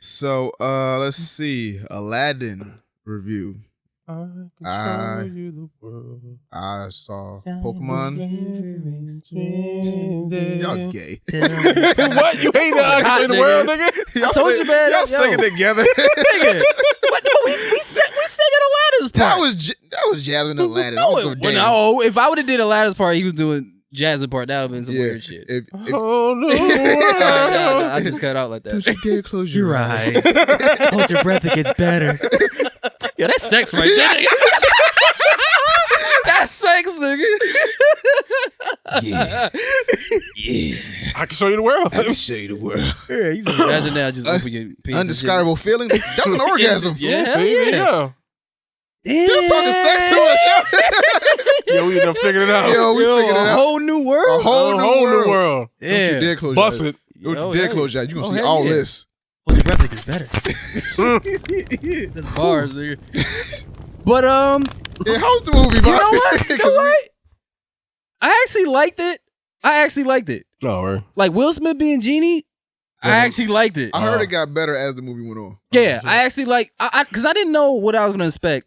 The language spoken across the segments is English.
So, let's see. Aladdin review. I saw Pokemon. Y'all gay. What? You hate I Can Show You the World, nigga? Y'all told you, man. Y'all singing together. Nigga. What? No, we singing Aladdin's part. That was Jasmine and Aladdin. No, if I would have did Aladdin's part, he was doing Jasmine part. That would have been some weird shit. Oh no! I just cut out like that. Don't you dare close your eyes. Hold your breath. It gets better. Yo, that's sex right there. Nigga. That's sex, nigga. Yeah. I Can Show You the World. I can show you the world. Yeah, you just imagine that. Just open your penis. Undescribable feeling. That's an orgasm. Yeah, hell See, yeah. They're talking sex to us. Yo, we done figured it out. Yo, we figured it A out. whole new world. A whole new world. Yeah. Don't you dare close Bust your eyes. it. Don't Oh, you dare hell close yeah. your eyes. You're going Oh, to see hell all yeah. this. Hold your breath. It gets better. That's bars, nigga. But Yeah, how's the movie, you know what? I actually liked it. No, right. Like Will Smith being Genie, I actually liked it. I heard it got better as the movie went on. Yeah, I actually because I didn't know what I was gonna expect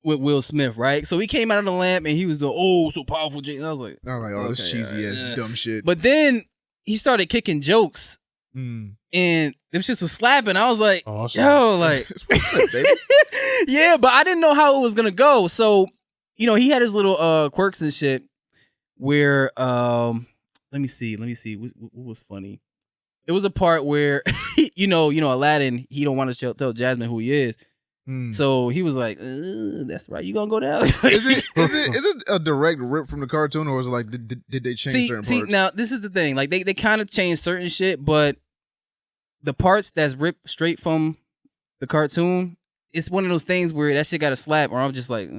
with Will Smith, right? So he came out of the lamp and he was so powerful Genie. I was like, Oh, this cheesy ass dumb shit. But then he started kicking jokes Mm. and them shits was slapping. I was like, Oh, yo, like, It's Will Smith, baby. yeah, but I didn't know how it was gonna go. So, he had his little quirks and shit where let me see what was funny. It was a part where Aladdin, he don't want to tell Jasmine who he is. So he was like, that's right, you gonna go down. Is it a direct rip from the cartoon, or is it like did they change certain parts? Now this is the thing. Like they kind of changed certain shit, but the parts that's ripped straight from the cartoon, it's one of those things where that shit got a slap, or I'm just like,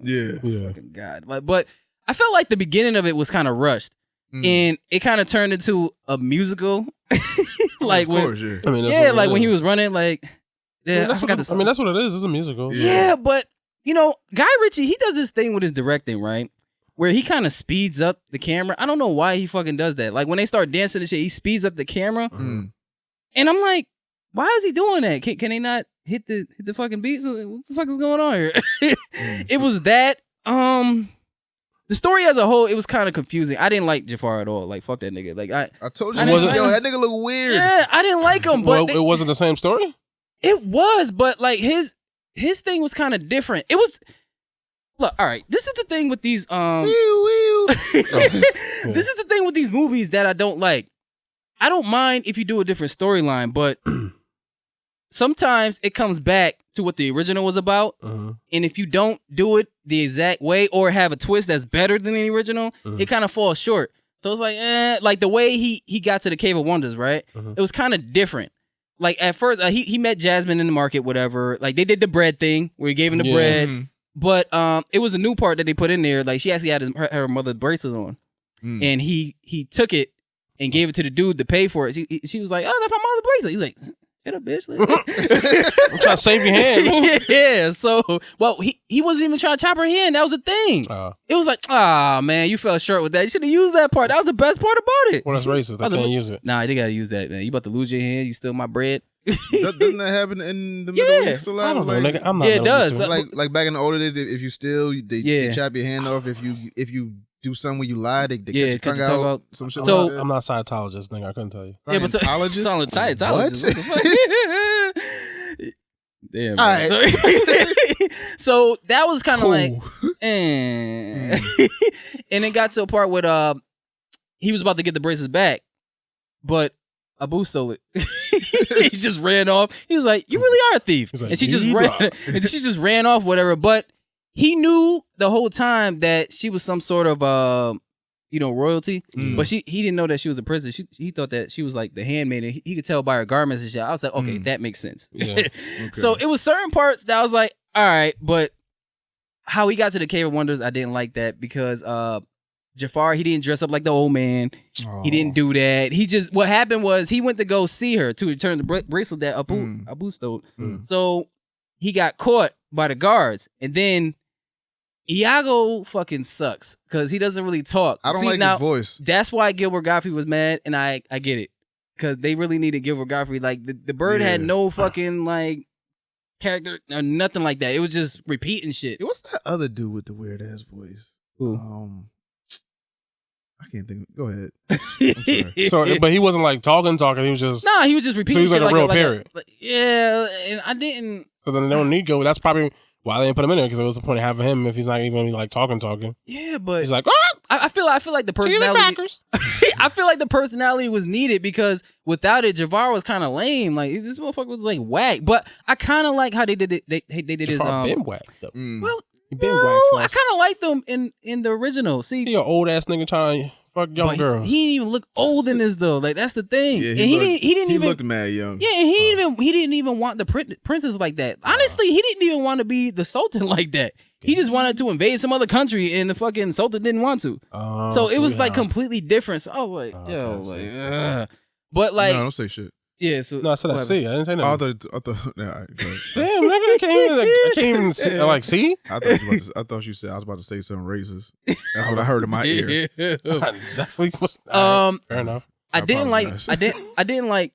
Yeah. fucking God. Like, but I felt like the beginning of it was kind of rushed, and it kind of turned into a musical. Like of course, yeah. I mean, that's yeah, what like it when is. he was running, like yeah, that's what it is. It's a musical. Yeah, but Guy Ritchie, he does this thing with his directing, right? Where he kind of speeds up the camera. I don't know why he fucking does that. Like when they start dancing and shit, he speeds up the camera, and I'm like, why is he doing that? Can they not hit the fucking beats? What the fuck is going on here? It was that. The story as a whole, it was kind of confusing. I didn't like Jafar at all. Like fuck that nigga. Like I told you, yo, that nigga look weird. Yeah, I didn't like him. But it wasn't the same story. It was, but like his thing was kind of different. It was look, all right. This is the thing with these this is the thing with these movies that I don't like. I don't mind if you do a different storyline, but sometimes it comes back to what the original was about. And if you don't do it the exact way or have a twist that's better than the original, it kind of falls short. So it's like, like the way he got to the Cave of Wonders, right? It was kind of different. Like at first, he met Jasmine in the market, whatever. Like they did the bread thing where he gave him the bread, but it was a new part that they put in there. Like she actually had her mother's bracelet on, and he took it and gave it to the dude to pay for it. She was like, "Oh, that's my mother's bracelet." He's like, "Shut up, bitch!" I'm trying to save your hand. Yeah. So, well, he wasn't even trying to chop her hand. That was the thing. It was like, man, you fell short with that. You should have used that part. That was the best part about it. Well, that's racist. I can't use it. Nah, they gotta use that, man. You about to lose your hand. You steal my bread. Doesn't that happen in the Middle East a lot? I don't know, nigga. I'm not. Yeah, it does. Like back in the older days, if you steal, they chop your hand off. If you do something where you lie, they cut your tongue out. Some shit so, like that. I'm not a Scientologist, nigga. I couldn't tell you. Yeah, but Scientologist. What? Damn. All right. So that was kind of like, and it got to a part where he was about to get the braces back, but Abu stole it. He just ran off. He was like, "You really are a thief," like, and she just ran off, whatever. But he knew the whole time that she was some sort of royalty, but he didn't know that she was a princess. He thought that she was like the handmaid, and he could tell by her garments and shit. I was like, okay, that makes sense. Yeah. Okay. So it was certain parts that I was like, all right, but how he got to the Cave of Wonders, I didn't like that because Jafar, he didn't dress up like the old man. He didn't do that. What happened was he went to go see her to return the bracelet that Abu stole. So he got caught by the guards, and then Iago fucking sucks because he doesn't really talk. I don't like his voice. That's why Gilbert Gottfried was mad, and I get it. because they really needed Gilbert Gottfried. Like the bird had no fucking like character or nothing like that. It was just repeating shit. What's that other dude with the weird ass voice? Who? I can't think. Go ahead. I'm sorry. But he wasn't like talking. He was just he was just repeating. So he was shit like a real parrot. Yeah, and I didn't. So then they don't need go. That's probably why they didn't put him in there because it was the point of having him if he's not even like talking. Yeah, but he's like, I feel like the personality. I feel like the personality was needed because without it, Jafar was kind of lame. Like this motherfucker was like whack. But I kind of like how they did it. They did his been whack though. Well. Been I kind of like them in the original. See, he an old ass nigga trying to fuck young girl. He didn't even look old in this though. Like that's the thing. Yeah, and he didn't even looked mad young. Yeah, and he didn't even want the princess like that. Honestly, he didn't even want to be the sultan like that. He just wanted to invade some other country, and the fucking sultan didn't want to. So it was like completely different. So I was like, but like, no, don't say shit. Yeah, so no, I said I see. I didn't say nothing. I thought. Nah, all right, go ahead. Damn, nigga, I can't even see, like see. I thought you said I was about to say something racist. That's what I heard in my ear. I definitely was. Fair enough. I didn't like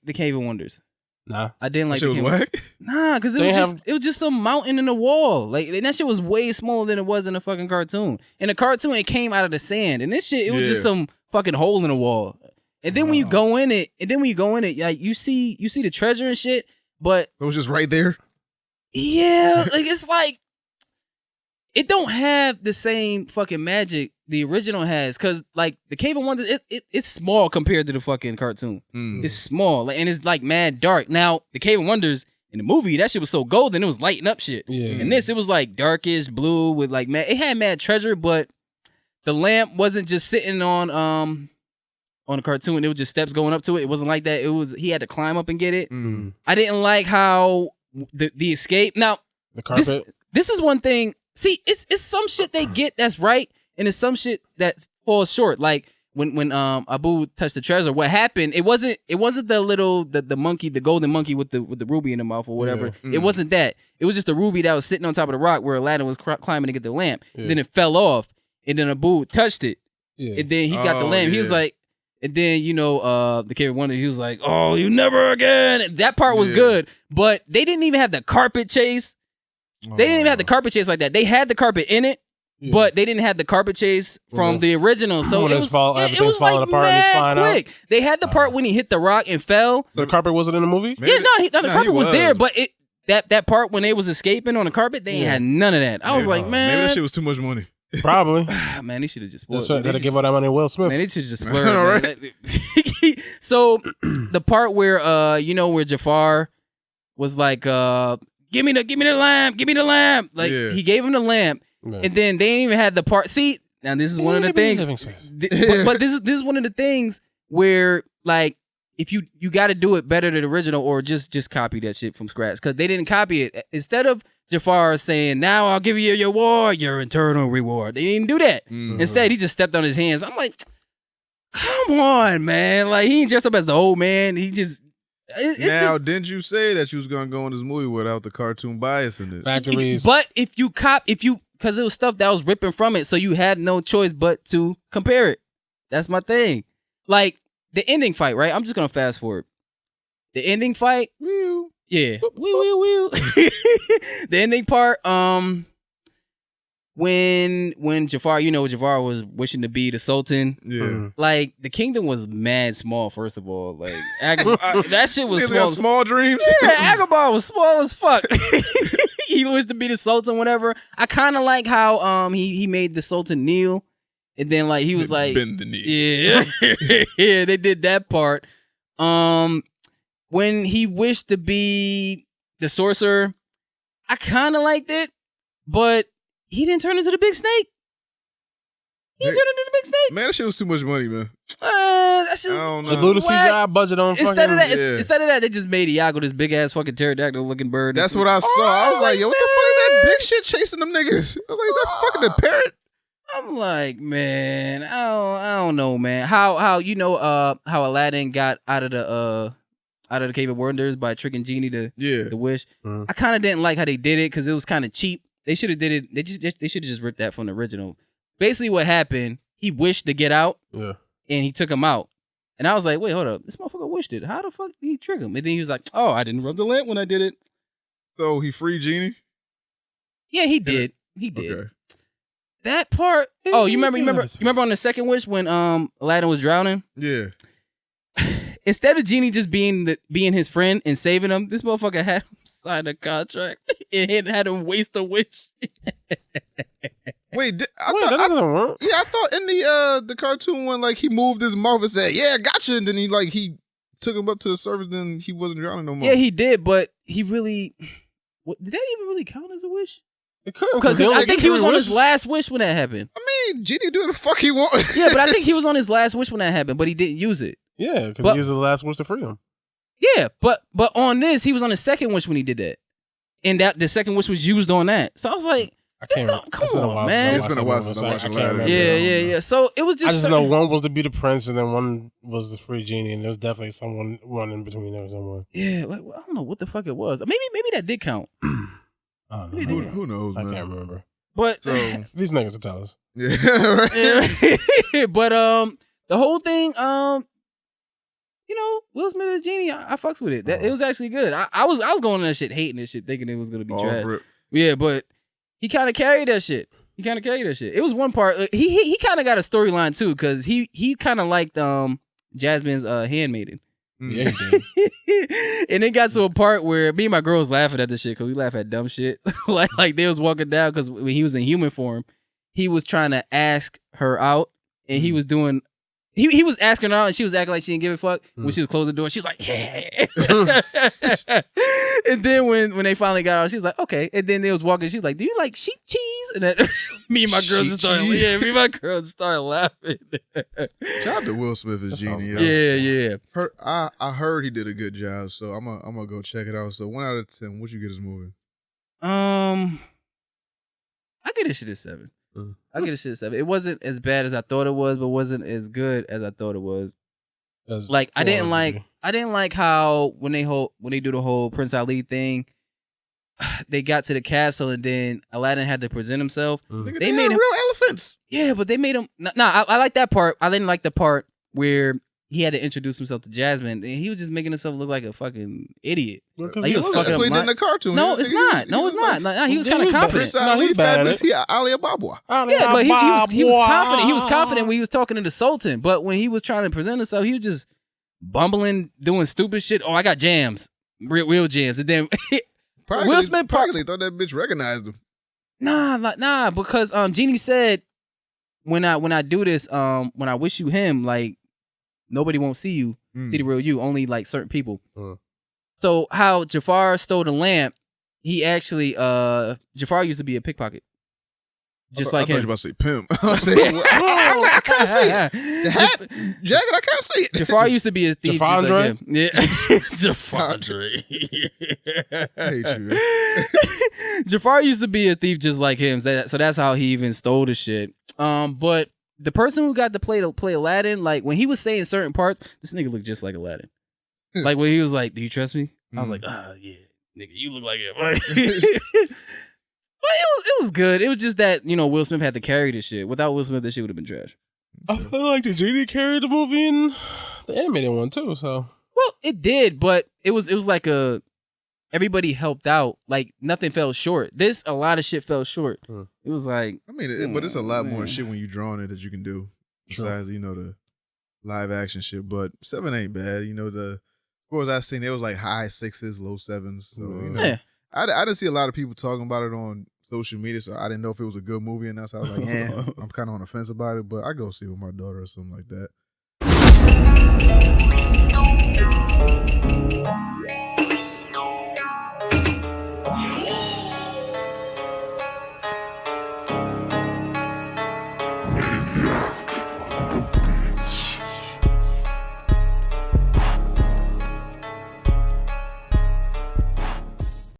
the Cave of Wonders. Nah, I didn't like that the shit was whack. Nah, because it was just some mountain in the wall. Like and that shit was way smaller than it was in the fucking cartoon. In the cartoon, it came out of the sand, and this shit it was just some fucking hole in the wall. And then when you go in it, like you see the treasure and shit, but it was just right there. Yeah, like it's like it don't have the same fucking magic the original has, cause like the Cave of Wonders, it's small compared to the fucking cartoon. It's small, like, and it's like mad dark. Now the Cave of Wonders in the movie, that shit was so golden, it was lighting up shit. Yeah. And this, it was like darkish blue with like mad. It had mad treasure, but the lamp wasn't just sitting on the cartoon. It was just steps going up to it. It wasn't like that. It was he had to climb up and get it. I didn't like how the escape. Now the carpet. This is one thing. See, it's some shit they get that's right, and it's some shit that falls short. Like when Abu touched the treasure, what happened? It wasn't the little the monkey, the golden monkey with the ruby in the mouth or whatever. Yeah. It wasn't that. It was just the ruby that was sitting on top of the rock where Aladdin was climbing to get the lamp. Yeah. Then it fell off, and then Abu touched it, and then he got the lamp. He was like. And then, the Cave of Wonders, he was like, oh, you never again. And that part was good. But they didn't even have the carpet chase. They didn't even have the carpet chase like that. They had the carpet in it, but they didn't have the carpet chase from the original. So it was falling like apart and he's flying quick. out. They had the part when he hit the rock and fell. So the carpet wasn't in the movie? Maybe the carpet was there, but that part when they was escaping on the carpet, they ain't had none of that. I was like, man. Maybe that shit was too much money. Probably. Man, they should have just spoiled it. Gotta give all that money to Will Smith. Man, they should just splurge. Right? So the part where where Jafar was like, give me the lamp. Like he gave him the lamp, and then they ain't even had the part. See, now this is one of the things. But this is one of the things where like if you got to do it better than the original, or just copy that shit from scratch, because they didn't copy it. Instead of Jafar saying, now I'll give you your eternal reward. They didn't do that. Instead, he just stepped on his hands. I'm like, come on, man. Like, he ain't dressed up as the old man. He just... didn't you say that you was going to go in this movie without the cartoon bias in it? Factories. But because it was stuff that was ripping from it, so you had no choice but to compare it. That's my thing. Like, the ending fight, right? I'm just going to fast forward. The ending fight... Yeah. The ending part, when Jafar, Jafar was wishing to be the Sultan. Yeah. Like the kingdom was mad small, first of all. Like that shit was small. Small dreams. Yeah, Agrabah was small as fuck. He wished to be the Sultan, whatever. I kinda like how he made the Sultan kneel. And then like he was like bend the knee. Yeah. Yeah, they did that part. When he wished to be the sorcerer, I kind of liked it, but he didn't turn into the big snake. He didn't turn into the big snake. Man, that shit was too much money, man. That shit was I don't know. The little CGI budget on instead of that, they just made Iago this big ass fucking pterodactyl looking bird. That's what I saw. I was like, yo, what the fuck is that big shit chasing them niggas? I was like, is that fucking the parrot? I'm like, man, I don't know, man. How how Aladdin got out of the Cave of Wonders by tricking Genie to wish. I kind of didn't like how they did it because it was kind of cheap. They should have did it. They should have just ripped that from the original. Basically, what happened? He wished to get out, and he took him out. And I was like, wait, hold up. This motherfucker wished it. How the fuck did he trick him? And then he was like, oh, I didn't rub the lamp when I did it. So he freed Genie? Yeah, he did. He did. Okay. That part. Oh, you remember on the second wish when Aladdin was drowning? Yeah. Instead of Genie just being his friend and saving him, this motherfucker had him sign a contract and had him waste a wish. Wait, that doesn't work. Yeah, I thought in the cartoon one, like he moved his mouth and said, "Yeah, gotcha," and then he took him up to the surface, then he wasn't drowning no more. Yeah, he did, but he really. Did that even really count as a wish? It could, because I think he was on his last wish when that happened. I mean, Genie do what the fuck he want. Yeah, but I think he was on his last wish when that happened, but he didn't use it. Yeah, because he used the last wish to free him. Yeah, but on this, he was on his second wish when he did that, and that the second wish was used on that. So I was like, come on, man. It's been a while since I watched Aladdin. Yeah. So it was just. I just know one was to be the prince, and then one was the free Genie, and there's definitely someone running between there somewhere. Yeah, like I don't know what the fuck it was. Maybe that did count. I don't know. Who knows, man? I can't remember. But these niggas will tell us. Yeah, right. Yeah. But the whole thing, Will Smith's Genie, I fucks with it. It was actually good. I was going on that shit, hating this shit, thinking it was gonna be trash. Rip. Yeah, but he kind of carried that shit. It was one part. He kind of got a storyline too, because he kind of liked Jasmine's handmaiden. Yeah, he did. And it got to a part where me and my girls laughing at this shit because we laugh at dumb shit. like they was walking down because when he was in human form, he was trying to ask her out, and he was doing. He was asking her out, and she was acting like she didn't give a fuck. When she was closing the door, she was like, yeah. And then when they finally got out, she was like, okay. And then they was walking, she was like, do you like sheep cheese? And then me and my girls just started laughing. Shout out to Will Smith as Genie. Yeah. I heard he did a good job, so I'm gonna go check it out. So 1 out of 10, what you get this movie? I get this shit a 7. I get a shit a 7. It wasn't as bad as I thought it was, but wasn't as good as I thought it was. Like I didn't like how when they do the whole Prince Ali thing, they got to the castle and then Aladdin had to present himself. They made him real elephants. Yeah, but they made him. I like that part. I didn't like the part where he had to introduce himself to Jasmine, and he was just making himself look like a fucking idiot. Like he was fucking. That's what he did in the cartoon. No, it's not. No, it's not. He was kind of confident. Ali fabulous. He Ali Ababwa. Yeah, but he was confident. He was confident when he was talking to the Sultan. But when he was trying to present himself, he was just bumbling, doing stupid shit. Oh, I got jams, real jams, and then Will Smith probably thought that bitch recognized him. Nah, because Genie said when I do this, when I wish you him, like. Nobody won't see you, see the real you, only like certain people. So how Jafar stole the lamp, he actually, Jafar used to be a pickpocket. Just like him. I thought you were about to say pimp. I can't see it. The hat, jacket, I can't see it. Jafar used to be a thief just like him. Yeah. Jafar. I hate you. Jafar used to be a thief just like him. So that's how he even stole the shit. But the person who got to play Aladdin, like when he was saying certain parts, this nigga looked just like Aladdin. Like when he was like, "Do you trust me?" I was like, yeah, nigga, you look like him." But it was good. It was just that Will Smith had to carry this shit. Without Will Smith, this shit would have been trash. I feel like the Genie carried the movie and the animated one too. So it did, but it was like everybody helped out. Like nothing fell short. A lot of shit fell short. It was like but it's a lot more shit when you drawing it that you can do besides the live action shit. But 7 ain't bad. The scores I seen, it was like high 6s, low 7s. So I didn't see a lot of people talking about it on social media, so I didn't know if it was a good movie, and that's how I was like, I'm kind of on the fence about it. But I go see it with my daughter or something like that.